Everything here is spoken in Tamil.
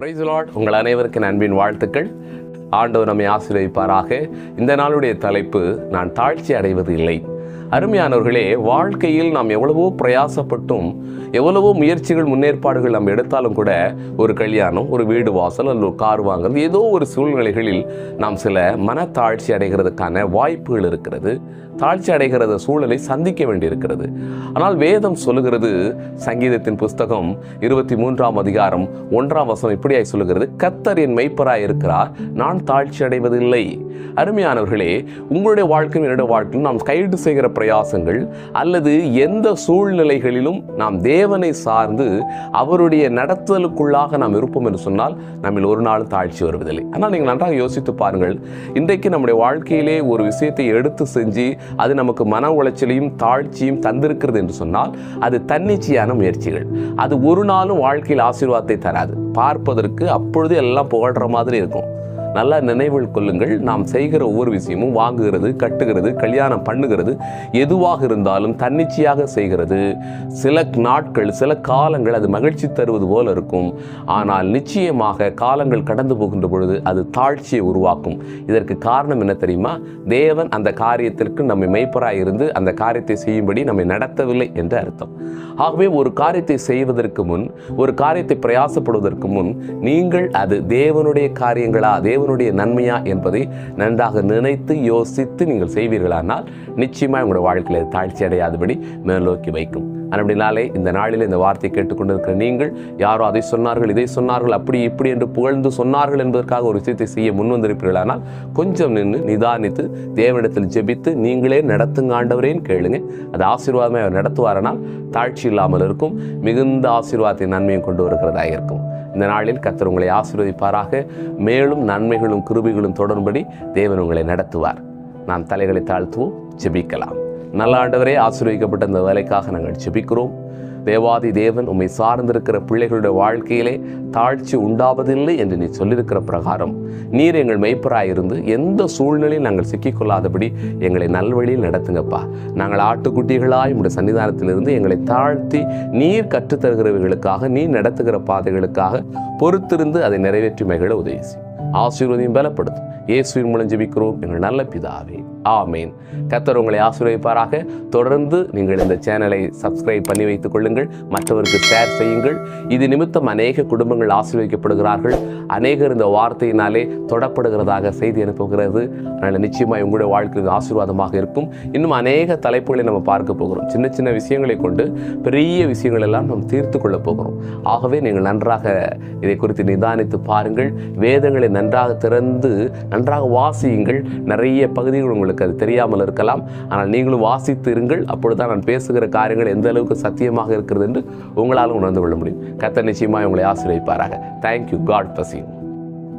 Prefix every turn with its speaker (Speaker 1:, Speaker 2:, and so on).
Speaker 1: Praise the Lord. உங்கள் அனைவருக்கும் அன்பின் வாழ்த்துக்கள். ஆண்டவர் நம்மை ஆசீர்வதிப்பாராக. இந்த நாளுடைய தலைப்பு, நான் தாழ்ச்சி அடைவது இல்லை. அருமையானவர்களே, வாழ்க்கையில் நாம் எவ்வளவோ பிரயாசப்பட்டும் எவ்வளவோ முயற்சிகள் முன்னேற்பாடுகள் நாம் எடுத்தாலும் கூட ஒரு கல்யாணம், ஒரு வீடு வாசல் அல்லது ஒரு கார் வாங்குறது, ஏதோ ஒரு சூழ்நிலைகளில் நாம் சில மனத்தாழ்ச்சி அடைகிறதுக்கான வாய்ப்புகள் இருக்கிறது. தாழ்ச்சி அடைகிறத சூழலை சந்திக்க வேண்டியிருக்கிறது. ஆனால் வேதம் சொல்லுகிறது, சங்கீதத்தின் புஸ்தகம் 23ஆம் அதிகாரம் 1ஆம் வசனம் இப்படியாய் சொல்லுகிறது, கர்த்தர் என் மெய்ப்பராய் இருக்கிறார், நான் தாழ்ச்சி அடைவதில்லை. அருமையானவர்களே, உங்களுடைய வாழ்க்கையும் என்னுடைய வாழ்க்கையும் நாம் கைது செய்கிற பிரயாசங்கள் அல்லது எந்த சூழ்நிலைகளிலும் நாம் தேவனை சார்ந்து அவருடைய நடத்துதலுக்குள்ளாக நாம் இருப்போம் என்று சொன்னால் நம்மில் ஒரு நாள் தாழ்ச்சி வருவதில்லை. ஆனால் நீங்கள் நன்றாக யோசித்து பாருங்கள், இன்றைக்கு நம்முடைய வாழ்க்கையிலே ஒரு விஷயத்தை எடுத்து செஞ்சு அது நமக்கு மன உளைச்சலையும் தாழ்ச்சியும் தந்திருக்கிறது என்று சொன்னால் அது தன்னிச்சையான முயற்சிகள். அது ஒரு நாளும் வாழ்க்கையில் ஆசீர்வாதத்தை தராது. பார்ப்பதற்கு அப்பொழுது எல்லாம் புகழ்ற மாதிரி இருக்கும். நல்லா நினைவில் கொள்ளுங்கள், நாம் செய்கிற ஒவ்வொரு விஷயமும், வாங்குகிறது, கட்டுகிறது, கல்யாணம் பண்ணுகிறது, எதுவாக இருந்தாலும் தன்னிச்சையாக செய்கிறது. சில நாட்கள், சில காலங்கள் அது மகிழ்ச்சி தருவது போல இருக்கும். ஆனால் நிச்சயமாக காலங்கள் கடந்து போகின்ற பொழுது அது தாழ்ச்சியை உருவாக்கும். இதற்கு காரணம் என்ன தெரியுமா? தேவன் அந்த காரியத்திற்கு நம்மை மெய்ப்பராய் இருந்து அந்த காரியத்தை செய்யும்படி நம்மை நடத்தவில்லை என்று அர்த்தம். ஆகவே ஒரு காரியத்தை செய்வதற்கு முன், ஒரு காரியத்தை பிரயாசப்படுவதற்கு முன், நீங்கள் அது தேவனுடைய காரியங்களா, தேவனுடைய நன்மையா என்பதை நன்றாக நினைத்து யோசித்து நீங்கள் செய்வீர்களானால் நிச்சயமாக உங்களுடைய வாழ்க்கையில் தாழ்ச்சி அடையாதபடி மேலோக்கி வைக்கும். அப்படினாலே இந்த நாளில் இந்த வார்த்தை கேட்டுக்கொண்டிருக்கிற நீங்கள், யாரோ அதை சொன்னார்கள், இதை சொன்னார்கள், அப்படி இப்படி என்று புகழ்ந்து சொன்னார்கள் என்பதற்காக ஒரு விஷயத்தை செய்ய முன் வந்திருப்பீர்களானால் கொஞ்சம் நின்று நிதானித்து தேவனிடத்தில் ஜெபித்து நீங்களே நடத்துங்க ஆண்டவரேன்னு கேளுங்க. அது ஆசீர்வாதமே அவர் நடத்துவாரனால் தாழ்ச்சி இல்லாமல் இருக்கும். மிகுந்த ஆசீர்வாதத்தின் நன்மையும் கொண்டு வருகிறதாக இருக்கும். இந்த நாளில் கர்த்தர் உங்களை ஆசீர்வதிப்பாராக. மேலும் நன்மைகளும் கிருபைகளும் தொடரும்படி தேவன் உங்களை நடத்துவார். நாம் தலைகளை தாழ்த்துவோம், ஜெபிக்கலாம். நல்ல ஆண்டவரே, ஆசீர்வதிக்கப்பட்ட இந்த வேலைக்காக நாங்கள் ஜெபிக்கிறோம். தேவாதி தேவன், உம்மை சார்ந்திருக்கிற பிள்ளைகளுடைய வாழ்க்கையிலே தாழ்ச்சி உண்டாவதில்லை என்று நீ சொல்லியிருக்கிற பிரகாரம் நீர் எங்கள் மெய்ப்பராயிருந்து எந்த சூழ்நிலையில் நாங்கள் சிக்கிக்கொள்ளாதபடி எங்களை நல்வழியில் நடத்துங்கப்பா. நாங்கள் ஆட்டுக்குட்டிகளாய் உடைய சன்னிதானத்திலிருந்து எங்களை தாழ்த்தி நீர் கற்றுத்தருகிறவர்களுக்காக, நீர் நடத்துகிற பாதைகளுக்காக பொறுத்திருந்து அதை நிறைவேற்றி மகிழ உதவி செய்யும். ஆசீர்வதியும் பலப்படுத்தும். இயேசுவின் மூலம் ஜெபிக்கிறோம் எங்கள் நல்ல பிதாவே, ஆமேன். கர்த்தர் உங்களை ஆசீர்வதிப்பாராக. தொடர்ந்து நீங்கள் இந்த சேனலை சப்ஸ்கிரைப் பண்ணி வைத்துக் கொள்ளுங்கள், மற்றவருக்கு ஷேர் செய்யுங்கள். இது நிமித்தம் அநேக குடும்பங்கள் ஆசீர்வதிக்கப்படுகிறார்கள். அநேகர் இந்த வார்த்தையினாலே தொடப்படுகிறதாக செய்தி அனுப்புகிறது. அதனால் நிச்சயமாக உங்களுடைய வாழ்க்கைக்கு ஆசீர்வாதமாக இருக்கும். இன்னும் அநேக தலைப்புகளை நம்ம பார்க்க போகிறோம். சின்ன சின்ன விஷயங்களை கொண்டு பெரிய விஷயங்கள் எல்லாம் நாம் தீர்த்து கொள்ள போகிறோம். ஆகவே நீங்கள் நன்றாக இதை குறித்து நிதானித்து பாருங்கள். வேதங்களை நன்றாக திறந்து நன்றாக வாசியுங்கள். நிறைய பகுதிகள் உங்களுக்கு அது தெரியாமல் இருக்கலாம், ஆனால் நீங்களும் வாசித்து இருங்கள். அப்பொழுதுதான் நான் பேசுகிற காரியங்கள் எந்த அளவுக்கு சத்தியமாக இருக்கிறது என்று உங்களால் உணர்ந்து கொள்ள முடியும். கர்த்தர் நிச்சயமாக உங்களை ஆசீர்வதிப்பாராக. தேங்க்யூ. God bless you.